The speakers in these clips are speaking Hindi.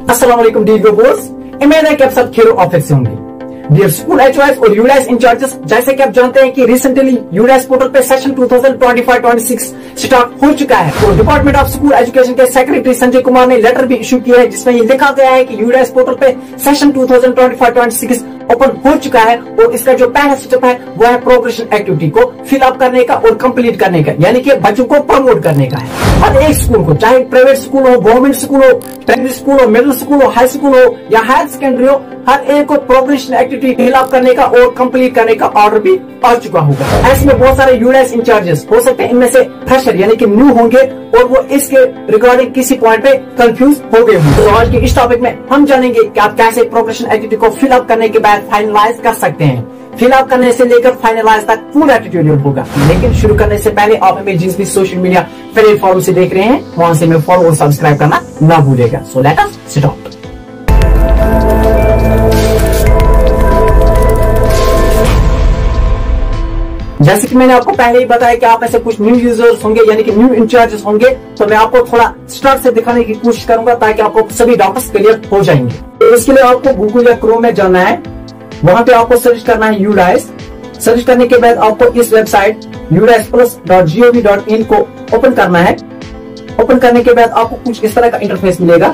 अस्सलाम वालेकुम डियर व्यूअर्स, उम्मीद है कि आप सब खैर ऑफिस से होंगे। डियर स्कूल एचओएस और यूडाइस इंचार्जेस, जैसे कि आप जानते हैं कि रिसेंटली यूडाइस पोर्टल पे सेशन 2025-26 स्टार्ट हो चुका है। तो डिपार्टमेंट ऑफ स्कूल एजुकेशन के सेक्रेटरी संजय कुमार ने लेटर भी इशू किया है, जिसमें ये लिखा गया है कि यूडाइस पोर्टल पे सेशन 2025-26 ओपन हो चुका है और इसका जो पहला स्टेप है वो है प्रोग्रेशन एक्टिविटी को फिलअप करने का और कंप्लीट करने का, यानी कि बच्चों को प्रमोट करने का है। हर एक स्कूल को, चाहे प्राइवेट स्कूल हो, गवर्नमेंट स्कूल हो, प्राइमरी स्कूल हो, मिडिल स्कूल हो, हाई स्कूल हो या हायर सेकेंडरी हो, हर एक को प्रोग्रेशन एक्टिविटी फिलअप करने का और कंप्लीट करने का ऑर्डर भी आ चुका होगा। ऐसे में बहुत सारे यूडाइस इंचार्जेस हो सकते हैं इनमें से फ्रेशर यानी कि न्यू होंगे और वो इसके रिगार्डिंग किसी पॉइंट पे कंफ्यूज हो गए होंगे। तो आज के इस टॉपिक में हम जानेंगे कि आप कैसे प्रोग्रेशन एक्टिविटी को फिलअप करने के बाद फाइनलाइज कर सकते हैं। फिलअप करने से लेकर फाइनलाइज तक पूरा ट्यूटोरियल होगा। लेकिन शुरू करने से पहले आप हमें जिस भी सोशल मीडिया प्लेटफॉर्म से देख रहे हैं वहां से हमें फॉलो और सब्सक्राइब करना ना भूलेगा। So let us start. जैसे कि मैंने आपको पहले ही बताया कि आप ऐसे कुछ न्यू यूजर्स होंगे यानी कि न्यू इंचार्जेस होंगे, तो मैं आपको थोड़ा स्टार्ट से दिखाने की कोशिश करूंगा ताकि आपको सभी डाउट्स क्लियर हो जाएंगे। तो इसके लिए आपको गूगल या क्रोम में जाना है, वहां पे आपको सर्च करना है यूडाइस। सर्च करने के बाद आपको इस वेबसाइट udisplus.gov.in को ओपन करना है। ओपन करने के बाद आपको कुछ इस तरह का इंटरफेस मिलेगा।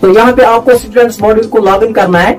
तो यहाँ पे आपको स्टूडेंट्स मॉड्यूल को लॉगिन करना है।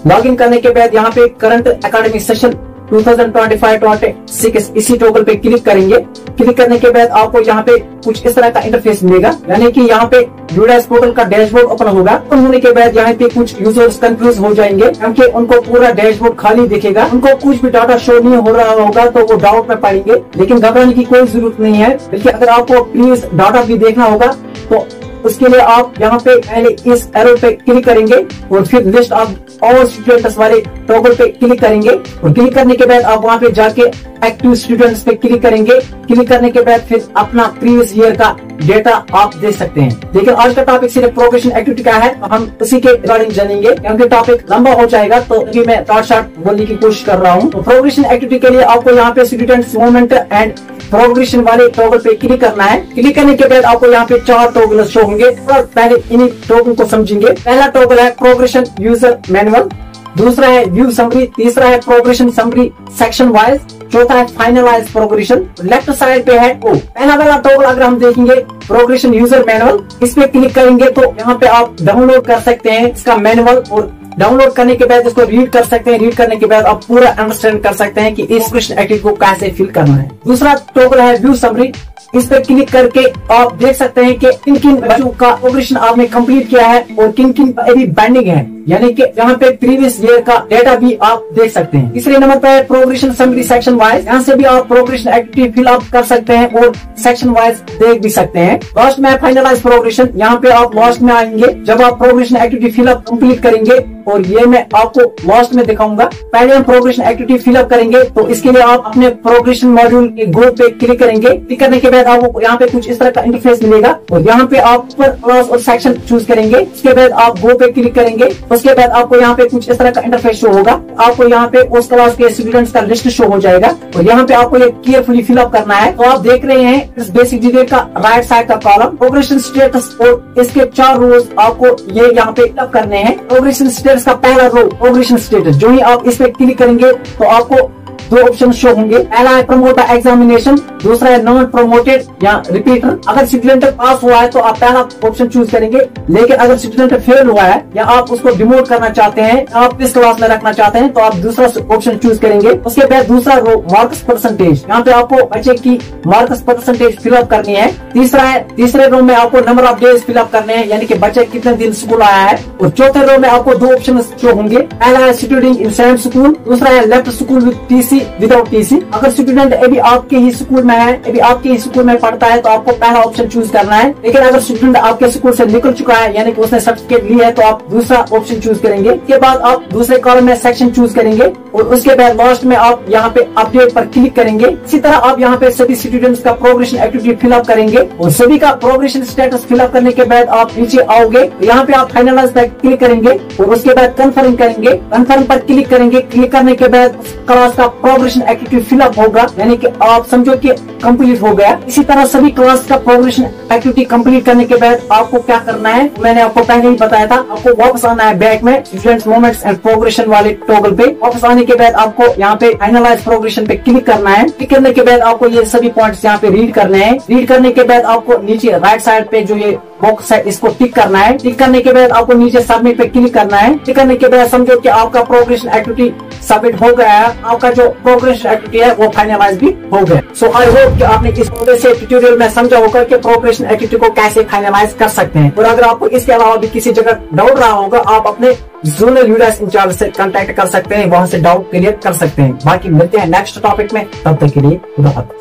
लॉगिन करने के बाद यहाँ पे करंट एकेडमिक सेशन 2025-26 इसी टॉगल पे क्लिक करेंगे। क्लिक करने के बाद आपको यहाँ पे कुछ इस तरह का इंटरफेस मिलेगा, यानी कि यहाँ पे यूडाइस पोर्टल का डैशबोर्ड ओपन होगा। ओपन होने के बाद यहाँ पे कुछ यूजर्स कंफ्यूज हो जाएंगे क्योंकि उनको पूरा डैशबोर्ड खाली दिखेगा, उनको कुछ भी डाटा शो नहीं हो रहा होगा, तो वो डाउट में पड़ेंगे। लेकिन घबराने की कोई जरूरत नहीं है, बल्कि अगर आपको प्लीज डाटा भी देखना होगा तो उसके लिए आप यहाँ पे पहले इस एरो पे क्लिक करेंगे और फिर लिस्ट ऑफ ऑल स्टूडेंट्स वाले टॉगल पे क्लिक करेंगे। और क्लिक करने के बाद आप वहाँ पे जाके एक्टिव स्टूडेंट्स पे क्लिक करेंगे। क्लिक करने के बाद फिर अपना प्रीवियस ईयर का डेटा आप देख सकते हैं। लेकिन आज का टॉपिक सिर्फ प्रोग्रेशन एक्टिविटी का है, तो हम उसी के रिगार्डिंग जानेंगे क्योंकि टॉपिक लंबा हो जाएगा, तो अभी मैं शॉर्ट बोलने की कोशिश कर रहा हूँ। तो प्रोग्रेशन एक्टिविटी के लिए आपको यहाँ पे स्टूडेंट्स मूवमेंट एंड प्रोग्रेशन वाले टॉगल पे क्लिक करना है। क्लिक करने के बाद आपको यहाँ पे 4 टॉगल शो होंगे और पहले इन्हीं टॉगल को समझेंगे। पहला टॉगल है प्रोग्रेशन यूजर मैनुअल, दूसरा है व्यू समरी, तीसरा है प्रोग्रेशन समरी सेक्शन वाइज, चौथा है फाइनलाइज प्रोग्रेशन। लेफ्ट साइड पे है पहला वाला टॉगल अगर हम देखेंगे प्रोग्रेशन यूजर मैनुअल, इस पे क्लिक करेंगे तो यहाँ पे आप डाउनलोड कर सकते हैं इसका मैनुअल और डाउनलोड करने के बाद इसको रीड कर सकते हैं। रीड करने के बाद आप पूरा अंडरस्टैंड कर सकते हैं कि इस प्रोग्रेशन एक्टिविटी को कैसे फिल करना है। दूसरा टॉगल है व्यू समरी, इस पे क्लिक करके आप देख सकते हैं कि किन किन बच्चों का प्रोग्रेशन आपने कंप्लीट किया है और किन किन अभी पेंडिंग है, यानी कि यहाँ पे प्रीवियस ईयर का डेटा भी आप देख सकते हैं। तीसरे नंबर पे है प्रोग्रेशन समरी सेक्शन वाइज, यहाँ से भी आप प्रोग्रेशन एक्टिविटी फिल अप कर सकते हैं और सेक्शन वाइज देख भी सकते हैं। लास्ट में है फाइनलाइज प्रोग्रेशन, यहाँ पे आप लास्ट में आएंगे जब आप progression activity fill up complete करेंगे, और ये मैं आपको लास्ट में दिखाऊंगा। पहले हम प्रोग्रेशन एक्टिविटी फिल अप करेंगे, तो इसके लिए आप अपने प्रोग्रेशन मॉड्यूल के गो पे क्लिक करेंगे। क्लिक करने के बाद आपको यहाँ पे कुछ इस तरह का इंटरफेस मिलेगा और यहाँ पे आप ऊपर क्लास और सेक्शन चूज करेंगे। उसके बाद आप गो पे क्लिक करेंगे। उसके बाद आपको यहाँ पे कुछ इस तरह का इंटरफेस शो होगा। आपको यहाँ पे उस क्लास के स्टूडेंट्स का लिस्ट शो हो जाएगा और यहाँ पे आपको ये केयरफुली फिल अप करना है। तो आप देख रहे हैं इस बेसिक डिटेल का राइट साइड का कॉलम प्रोग्रेशन स्टेटस और इसके 4 रोज आपको ये यहाँ पे फिल अप करने हैं। प्रोग्रेशन स्टेटस का पहला रो प्रोग्रेशन स्टेटस, जो ही आप इस पे क्लिक करेंगे तो आपको 2 ऑप्शन शो होंगे। पहला है प्रमोट एग्जामिनेशन, दूसरा है नॉन प्रमोटेड या रिपीटर। अगर स्टूडेंट पास हुआ है तो आप पहला ऑप्शन चूज करेंगे, लेकिन अगर स्टूडेंट फेल हुआ है या आप उसको डिमोट करना चाहते हैं, आप इस क्लास में रखना चाहते हैं, तो आप दूसरा ऑप्शन चूज करेंगे। उसके बाद दूसरा रो मार्क्स परसेंटेज, यहाँ पे आपको बच्चे की मार्क्स परसेंटेज फिलअप करनी है। तीसरा है तीसरे रो में आपको नंबर ऑफ डेज फिलअप करने हैं, यानी कि बच्चे कितने दिन स्कूल आया है। और चौथे रो में आपको 2 ऑप्शन शो होंगे। पहला है स्टूडेंट इन सेम स्कूल, दूसरा है left school with TC without TC. अगर स्टूडेंट अभी आपके ही स्कूल में है, अभी आपके ही स्कूल में पढ़ता है, तो आपको पहला ऑप्शन चूज करना है। लेकिन अगर स्टूडेंट आपके स्कूल से निकल चुका है, यानी कि उसने सर्टिफिकेट लिया है, तो आप दूसरा ऑप्शन चूज करेंगे। उसके बाद आप दूसरे कॉलम में सेक्शन चूज करेंगे और उसके बाद लास्ट में आप यहाँ पे अपडेट पर क्लिक करेंगे। इसी तरह आप यहाँ पे सभी स्टूडेंट्स का प्रोग्रेशन एक्टिविटी फिलअप करेंगे और सभी का प्रोग्रेशन स्टेटस फिलअप करने के बाद आप नीचे आओगे। यहाँ पे आप फाइनलाइज पर क्लिक करेंगे और उसके बाद कंफर्म करेंगे। कंफर्म पर क्लिक करेंगे। क्लिक करने के बाद क्लास का प्रोग्रेशन एक्टिविटी फिलअप होगा, यानी कि आप समझो कि कंप्लीट हो गया। इसी तरह सभी क्लास का प्रोग्रेशन एक्टिविटी कंप्लीट करने के बाद आपको क्या करना है, मैंने आपको पहले ही बताया था, आपको वापस आना है बैक में स्टूडेंट्स मोमेंट्स एंड प्रोग्रेशन वाले टॉगल पे। वापस आने के बाद आपको यहाँ पे फाइनलाइज प्रोग्रेशन पे क्लिक करना है। क्लिक करने के बाद आपको ये सभी पॉइंट्स यहाँ पे रीड करने हैं। रीड करने के बाद आपको नीचे राइट साइड पे जो ये बॉक्स है इसको टिक करना है। टिक करने के बाद आपको नीचे सबमिट पे क्लिक करना है। क्लिक करने के बाद समझो कि आपका प्रोग्रेशन एक्टिविटी सबमिट हो गया है, आपका जो प्रोग्रेशन एक्टिविटी है वो फाइनलाइज भी हो गया। सो आई होप कि आपने इस से ट्यूटोरियल में समझा होगा कि प्रोग्रेशन एक्टिविटी को कैसे फाइनलाइज कर सकते हैं। और अगर आपको इसके अलावा भी किसी जगह डाउट रहा होगा, आप अपने जोनल यूडाइस इंचार्ज से कांटेक्ट कर सकते हैं, वहां से डाउट क्लियर कर सकते हैं। बाकी मिलते हैं नेक्स्ट टॉपिक में, तब तक के लिए खुदा हाफिज़।